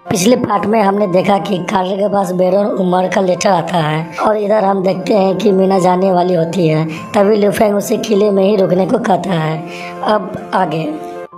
पिछले पार्ट में हमने देखा कि कार्ल के पास बेर और उमर का लेटर आता है और इधर हम देखते हैं कि मीना जाने वाली होती है। तभी लू फेंग उसे किले में ही रुकने को कहता है। अब आगे,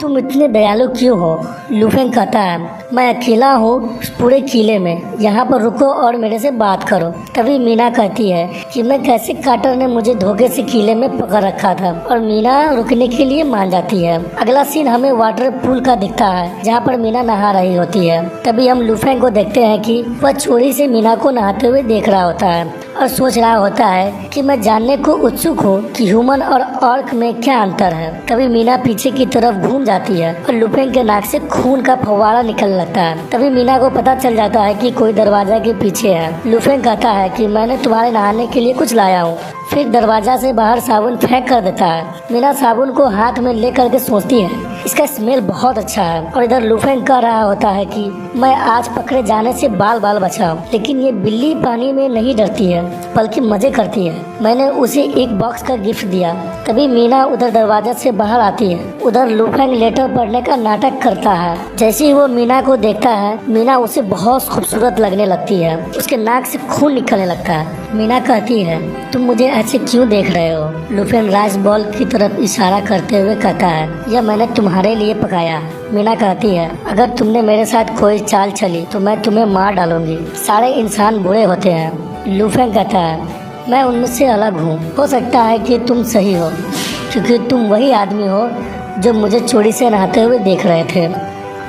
तुम इतने दयालु क्यों हो? लू फेंग कहता है, मैं अकेला हूँ पूरे किले में, यहाँ पर रुको और मेरे से बात करो। तभी मीना कहती है कि मैं कैसे कार्टर ने मुझे धोखे से किले में पकड़ रखा था, और मीना रुकने के लिए मान जाती है। अगला सीन हमें वाटर पूल का दिखता है जहाँ पर मीना नहा रही होती है। तभी हम लू फेंग को देखते हैं कि वह चोरी से मीना को नहाते हुए देख रहा होता है और सोच रहा होता है कि मैं जानने को उत्सुक हूँ कि ह्यूमन और ऑर्क में क्या अंतर है। तभी मीना पीछे की तरफ घूम जाती है और लू फेंग के नाक से खून का फव्वारा निकलने लगता है। तभी मीना को पता चल जाता है कि कोई दरवाजा के पीछे है। लू फेंग कहता है कि मैंने तुम्हारे नहाने के लिए कुछ लाया हूँ। फिर दरवाजा से बाहर साबुन फेंक कर देता है। मीना साबुन को हाथ में ले करके सोचती है, इसका स्मेल बहुत अच्छा है। और इधर लू फेंग कह रहा होता है कि मैं आज पकड़े जाने से बाल बाल बचाऊं, लेकिन ये बिल्ली पानी में नहीं डरती है बल्कि मजे करती है। मैंने उसे एक बॉक्स का गिफ्ट दिया। तभी मीना उधर दरवाजा से बाहर आती है। उधर लू फेंग लेटर पढ़ने का नाटक करता है। जैसे ही वो मीना को देखता है, मीना उसे बहुत खूबसूरत लगने लगती है। उसके नाक से खून निकलने लगता है। मीना कहती है, तुम मुझे ऐसे क्यों देख रहे हो? लू फेंग राइस बॉल की तरफ इशारा करते हुए कहता है, यह मैंने तुम्हारे लिए पकाया। मीना कहती है, अगर तुमने मेरे साथ कोई चाल चली तो मैं तुम्हें मार डालूंगी। सारे इंसान बुरे होते हैं। लू फेंग कहता है, मैं उनमें से अलग हूँ। हो सकता है कि तुम सही हो, क्योंकि तुम वही आदमी हो जो मुझे चोरी से नहाते हुए देख रहे थे।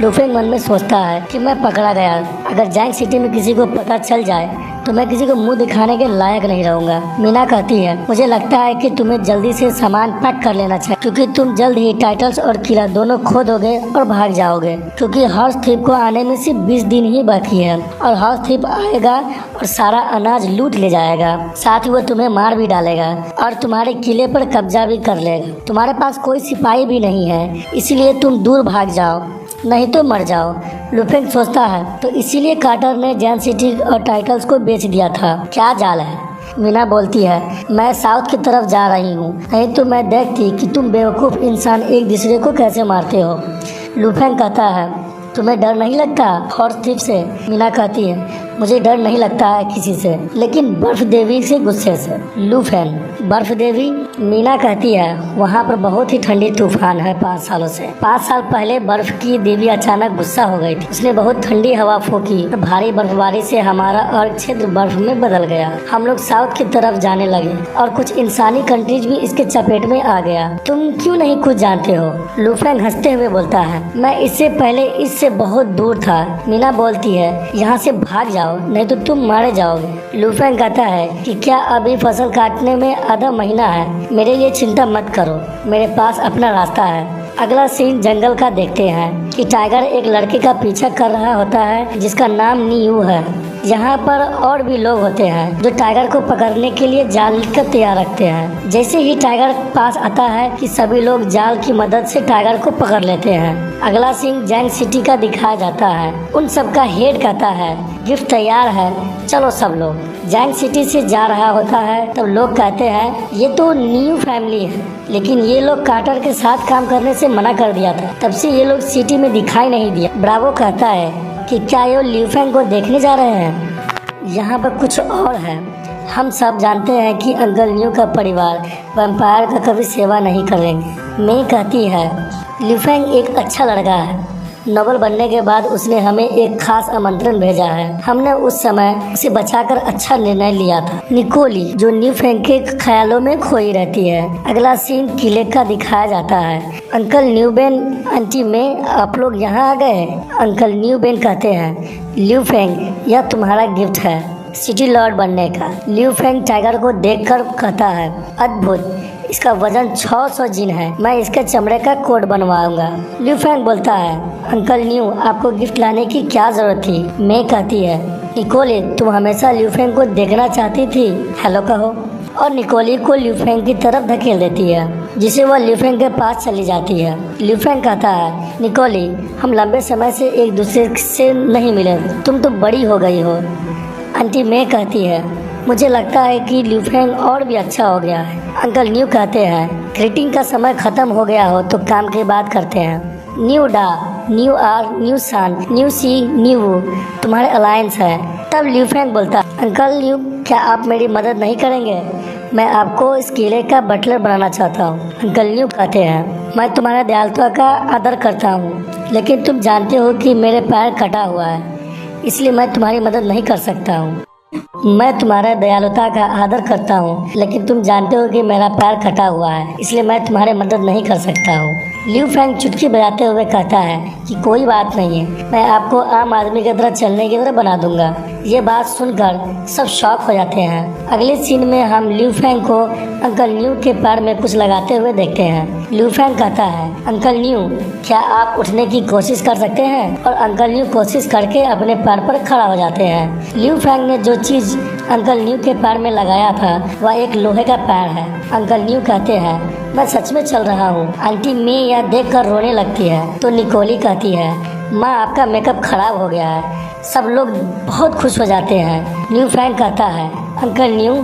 लू फेंग मन में सोचता है कि मैं पकड़ा गया। अगर जैंग सिटी में किसी को पता चल जाए तो मैं किसी को मुंह दिखाने के लायक नहीं रहूंगा। मीना कहती है, मुझे लगता है कि तुम्हें जल्दी से सामान पैक कर लेना चाहिए, क्योंकि तुम जल्द ही टाइटल्स और किला दोनों खो दोगे और भाग जाओगे, क्योंकि हाउस थीप को आने में सिर्फ 20 दिन ही बाकी है। और हाउस थीप आएगा और सारा अनाज लूट ले जाएगा, साथ ही वो तुम्हें मार भी डालेगा और तुम्हारे किले पर कब्जा भी कर लेगा। तुम्हारे पास कोई सिपाही भी नहीं है, इसलिए तुम दूर भाग जाओ, नहीं तो मर जाओ। लू फेंग सोचता है, तो इसीलिए कार्टर ने जैन सिटी और टाइटल्स को बेच दिया था। क्या जाल है? मीना बोलती है, मैं साउथ की तरफ जा रही हूँ, नहीं तो मैं देखती कि तुम बेवकूफ़ इंसान एक दूसरे को कैसे मारते हो। लू फेंग कहता है, तुम्हें डर नहीं लगता हॉर्स थीप से? मीना कहती है, मुझे डर नहीं लगता है किसी से, लेकिन बर्फ देवी से गुस्से से। लू फेंग, बर्फ देवी? मीना कहती है, वहाँ पर बहुत ही ठंडी तूफान है 5 सालों से। 5 साल पहले बर्फ की देवी अचानक गुस्सा हो गई थी। उसने बहुत ठंडी हवा फूकी और भारी बर्फबारी से हमारा अर्क क्षेत्र बर्फ में बदल गया। हम लोग साउथ की तरफ जाने लगे और कुछ इंसानी कंट्रीज भी इसके चपेट में आ गया। तुम क्यों नहीं कुछ जानते हो? लू फेंग हंसते हुए बोलता है, मैं इससे पहले इससे बहुत दूर था। मीना बोलती है, यहाँ से भाग जाओ, नहीं तो तुम मारे जाओगे। लू फेंग कहता है कि क्या अभी फसल काटने में आधा महीना है? मेरे लिए चिंता मत करो, मेरे पास अपना रास्ता है। अगला सीन जंगल का देखते हैं कि टाइगर एक लड़के का पीछा कर रहा होता है जिसका नाम नीयू है। यहाँ पर और भी लोग होते हैं जो टाइगर को पकड़ने के लिए जाल का तैयार रखते हैं। जैसे ही टाइगर पास आता है कि सभी लोग जाल की मदद से टाइगर को पकड़ लेते हैं। अगला सीन जैंग सिटी का दिखाया जाता है। उन सब का हेड कहता है, गिफ्ट तैयार है, चलो सब लोग। जैंग सिटी से जा रहा होता है तब लोग कहते हैं, ये तो न्यू फैमिली है, लेकिन ये लोग कार्टर के साथ काम करने से मना कर दिया था, तब से ये लोग सिटी में दिखाई नहीं दिया। ब्रावो कहता है कि क्या ये लू फेंग को देखने जा रहे हैं? यहाँ पर कुछ और है। हम सब जानते हैं कि अंकल न्यू का परिवार वैम्पायर का कभी सेवा नहीं करेंगे। मैं कहती है, लू फेंग एक अच्छा लड़का है। नोबल बनने के बाद उसने हमें एक खास आमंत्रण भेजा है। हमने उस समय उसे बचाकर अच्छा निर्णय लिया था। निकोली, जो न्यू फेंग के ख्यालों में खोई रहती है। अगला सीन किले का दिखाया जाता है। अंकल न्यू बेन, आंटी में, आप लोग यहाँ आ गए? अंकल न्यू बेन कहते हैं, लू फेंग, यह तुम्हारा गिफ्ट है सिटी लॉर्ड बनने का। लू फेंग टाइगर को देखकर कहता है, अद्भुत, इसका वजन 600 जिन है, मैं इसके चमड़े का कोट बनवाऊंगा। लू फेंग बोलता है, अंकल न्यू, आपको गिफ्ट लाने की क्या जरूरत थी? मैं कहती है, निकोली, तुम हमेशा लू फेंग को देखना चाहती थी, हेलो कहो। और निकोली को लू फेंग की तरफ धकेल देती है, जिसे वह लू फेंग के पास चली जाती है। लू फेंग कहता है, निकोली, हम लंबे समय से एक दूसरे से नहीं मिले, तुम तो बड़ी हो गई हो। आंटी मैं कहती है, मुझे लगता है कि लू फेंग और भी अच्छा हो गया है। अंकल न्यू कहते हैं, ग्रीटिंग का समय खत्म हो गया हो तो काम की बात करते हैं। न्यू डा, न्यू आर, न्यू सन, न्यू सी, न्यू वू तुम्हारे अलायंस है। तब ल्यू फैंग बोलता, अंकल ल्यू, क्या आप मेरी मदद नहीं करेंगे? मैं आपको इस किले का बटलर बनाना चाहता हूँ। अंकल ल्यू कहते हैं, मैं तुम्हारा दयालुता का आदर करता हूँ, लेकिन तुम जानते हो कि मेरे पैर कटा हुआ है, इसलिए मैं तुम्हारी मदद नहीं कर सकता हूँ। मैं तुम्हारा दयालुता का आदर करता हूँ, लेकिन तुम जानते हो कि मेरा पैर कटा हुआ है, इसलिए मैं तुम्हारी मदद नहीं कर सकता हूँ। ल्यू फैंग चुटकी बजाते हुए कहता है कि कोई बात नहीं है, मैं आपको आम आदमी की तरह चलने की तरह बना दूंगा। ये बात सुनकर सब शॉक हो जाते हैं। अगले सीन में हम ल्यू फैंग को अंकल न्यू के पैर में कुछ लगाते हुए देखते हैं। ल्यू फैंग कहता है, अंकल न्यू, क्या आप उठने की कोशिश कर सकते हैं? और अंकल न्यू कोशिश करके अपने पैर पर खड़ा हो जाते हैं। ल्यू फैंग ने जो चीज अंकल न्यू के पैर में लगाया था वह एक लोहे का पैर है। अंकल न्यू कहते हैं, मैं सच में चल रहा हूँ। आंटी मे यह देखकर रोने लगती है तो निकोली कहती है, माँ आपका मेकअप खराब हो गया है। सब लोग बहुत खुश हो जाते हैं। ल्यू फैंग कहता है, अंकल न्यू,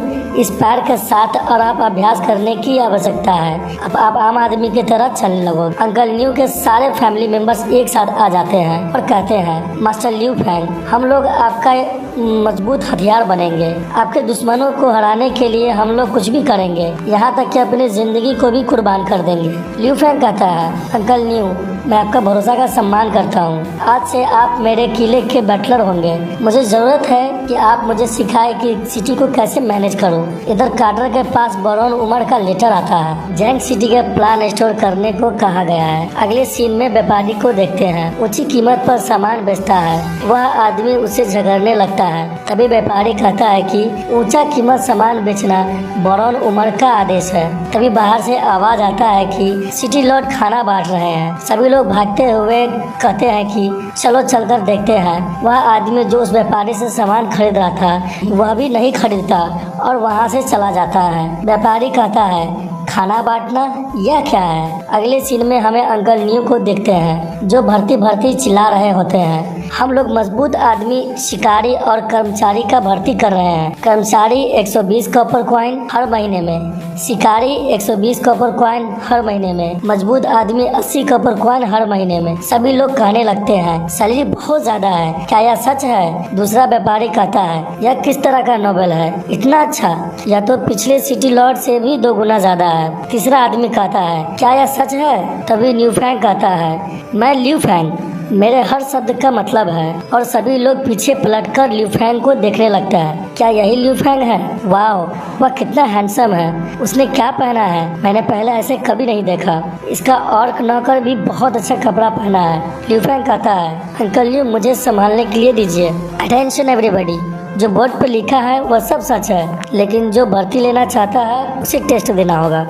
इस पैर के साथ और आप अभ्यास करने की आवश्यकता है। अब आप आम आदमी की तरह चलने लगो। अंकल न्यू के सारे फैमिली मेंबर्स एक साथ आ जाते हैं और कहते हैं, मास्टर ल्यू फैंग, हम लोग आपका मजबूत हथियार बनेंगे। आपके दुश्मनों को हराने के लिए हम लोग कुछ भी करेंगे, यहाँ तक कि अपनी जिंदगी को भी कुर्बान कर देंगे। ल्यू फैंग कहता है, अंकल न्यू, मैं आपका भरोसा का सम्मान करता हूँ। आज से आप मेरे किले के बटलर होंगे। मुझे जरूरत है कि आप मुझे सिखाए कि सिटी को कैसे मैनेज करूँ। इधर कार्टर के पास बरौन उमर का लेटर आता है। जैंग सिटी का प्लान स्टोर करने को कहा गया है। अगले सीन में व्यापारी को देखते हैं, ऊंची कीमत पर सामान बेचता है। वह आदमी उससे झगड़ने लगता है। तभी व्यापारी कहता है कि ऊंचा कीमत सामान बेचना बरौन उमर का आदेश है। तभी बाहर से आवाज आता है कि सिटी लॉर्ड खाना बांट रहे हैं। सभी लोग भागते हुए कहते हैं कि चलो चलकर देखते हैं। वह आदमी जो उस व्यापारी से सामान खरीद रहा था वह भी नहीं खरीदता और वहां से चला जाता है। व्यापारी कहता है, खाना बांटना यह क्या है? अगले सीन में हमें अंकल न्यू को देखते हैं जो भर्ती भर्ती चिल्ला रहे होते हैं। हम लोग मजबूत आदमी, शिकारी और कर्मचारी का भर्ती कर रहे हैं। कर्मचारी 120 कॉपर कॉइन हर महीने में, शिकारी 120 कॉपर कॉइन हर महीने में, मजबूत आदमी 80 कॉपर कॉइन हर महीने में। सभी लोग कहने लगते हैं, सैलरी बहुत ज्यादा है, क्या यह सच है? दूसरा व्यापारी कहता है, यह किस तरह का नोबेल है, इतना अच्छा? यह तो पिछले सिटी लॉर्ड से भी 2 गुना ज्यादा है। तीसरा आदमी कहता है, क्या यह सच है? तभी ल्यू फैंग कहता है, मैं ल्यू फैंग, मेरे हर शब्द का मतलब है। और सभी लोग पीछे पलटकर ल्यू फैंग को देखने लगता है। क्या यही ल्यू फैंग है? वाह, वह कितना हैंडसम है। उसने क्या पहना है? मैंने पहले ऐसे कभी नहीं देखा। इसका ऑर्क नौकर भी बहुत अच्छा कपड़ा पहना है। ल्यू फैंग कहता है, अंकल ल्यू, मुझे संभालने के लिए दीजिए। अटेंशन एवरीबॉडी, जो बोर्ड पर लिखा है वह सब सच है, लेकिन जो भर्ती लेना चाहता है उसे टेस्ट देना होगा।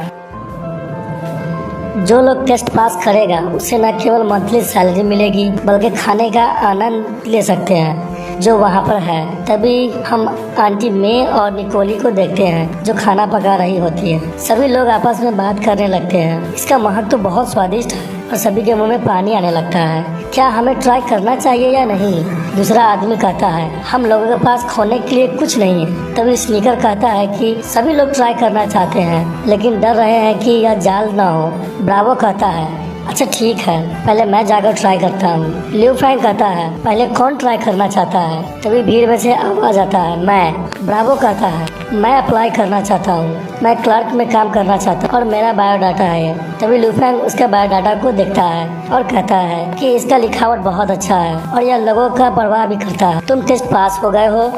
जो लोग टेस्ट पास करेगा उसे न केवल मंथली सैलरी मिलेगी बल्कि खाने का आनंद ले सकते हैं जो वहाँ पर है। तभी हम आंटी मे और निकोली को देखते हैं जो खाना पका रही होती है। सभी लोग आपस में बात करने लगते हैं। इसका महक तो बहुत स्वादिष्ट है और सभी के मुंह में पानी आने लगता है। क्या हमें ट्राई करना चाहिए या नहीं? दूसरा आदमी कहता है, हम लोगों के पास खोने के लिए कुछ नहीं है। तभी स्नीकर कहता है कि सभी लोग ट्राई करना चाहते हैं लेकिन डर रहे हैं कि यह जाल ना हो। ब्रावो कहता है, अच्छा ठीक है, पहले मैं जाकर ट्राई करता हूँ। ल्यू फैंग कहता है, पहले कौन ट्राई करना चाहता है? तभी भीड़ में से आवाज आता है, मैं। ब्रावो कहता है, मैं अप्लाई करना चाहता हूँ, मैं क्लर्क में काम करना चाहता हूँ और मेरा बायोडाटा है। तभी ल्यू फैंग उसके बायोडाटा को देखता है और कहता है कि इसका लिखावट बहुत अच्छा है और यह लोगों का परवाह भी करता है। तुम टेस्ट पास हो गए हो,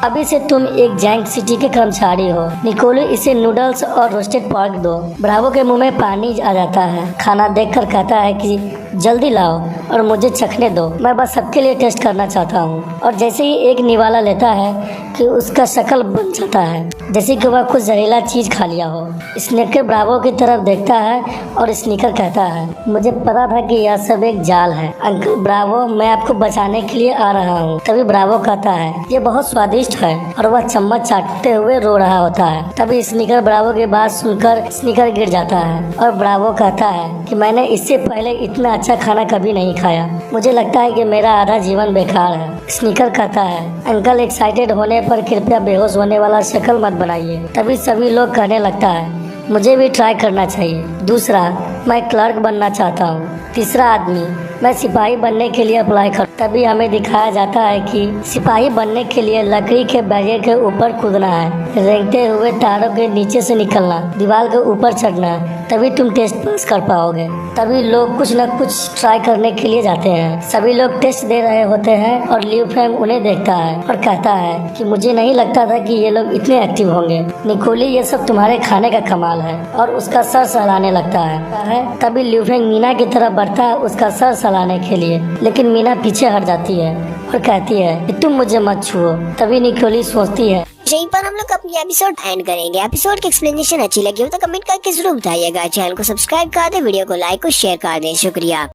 अभी से तुम एक जैंग सिटी के कर्मचारी हो। निकोली, इसे नूडल्स और रोस्टेड पोर्क दो। ब्रावो के मुंह में पानी आ जाता है। खाना देखकर कहता है कि जल्दी लाओ और मुझे चखने दो, मैं बस सबके लिए टेस्ट करना चाहता हूँ। और जैसे ही एक निवाला लेता है कि उसका शक्ल बन जाता है जैसे कि वह कुछ जहरीला चीज खा लिया हो। स्नीकर ब्रावो की तरफ देखता है और स्नीकर कहता है, मुझे पता था कि यह सब एक जाल है। अंकल ब्रावो, मैं आपको बचाने के लिए आ रहा हूँ। तभी ब्रावो कहता है, ये बहुत स्वादिष्ट है और वह चम्मच चाटते हुए रो रहा होता है। तभी स्नीकर ब्रावो की बात सुनकर स्नीकर गिर जाता है और ब्रावो कहता है कि मैंने इससे पहले इतना अच्छा खाना कभी नहीं खाया, मुझे लगता है कि मेरा आधा जीवन बेकार है। स्नीकर कहता है, अंकल एक्साइटेड होने पर कृपया बेहोश होने वाला शक्ल मत बनाइए। तभी सभी लोग कहने लगता है, मुझे भी ट्राई करना चाहिए। दूसरा मैं क्लर्क बनना चाहता हूँ। तीसरा आदमी, मैं सिपाही बनने के लिए अप्लाई कर। तभी हमें दिखाया जाता है कि सिपाही बनने के लिए लकड़ी के बैरियर के ऊपर कूदना है, रेंगते हुए तारों के नीचे से निकलना, दीवार के ऊपर चढ़ना, तभी तुम टेस्ट पास कर पाओगे। तभी लोग कुछ न कुछ ट्राई करने के लिए जाते हैं। सभी लोग टेस्ट दे रहे होते हैं और लियू फेंग उन्हें देखता है और कहता है कि मुझे नहीं लगता था कि ये लोग इतने एक्टिव होंगे। निकोली, ये सब तुम्हारे खाने का कमाल है, और उसका सर सहलाने लगता है। तभी लियू फेंग मीना की तरफ बढ़ता है उसका सर सहलाने के लिए, लेकिन मीना पीछे हट जाती है और कहती है कि तुम मुझे मत छुओ। तभी निकोली सोचती है। यहीं पर हम लोग अपनी एपिसोड एंड करेंगे। एपिसोड की एक्सप्लेनेशन अच्छी लगी हो तो कमेंट करके जरूर बताइएगा। चैनल को सब्सक्राइब कर दे, वीडियो को लाइक और शेयर कर दें। शुक्रिया।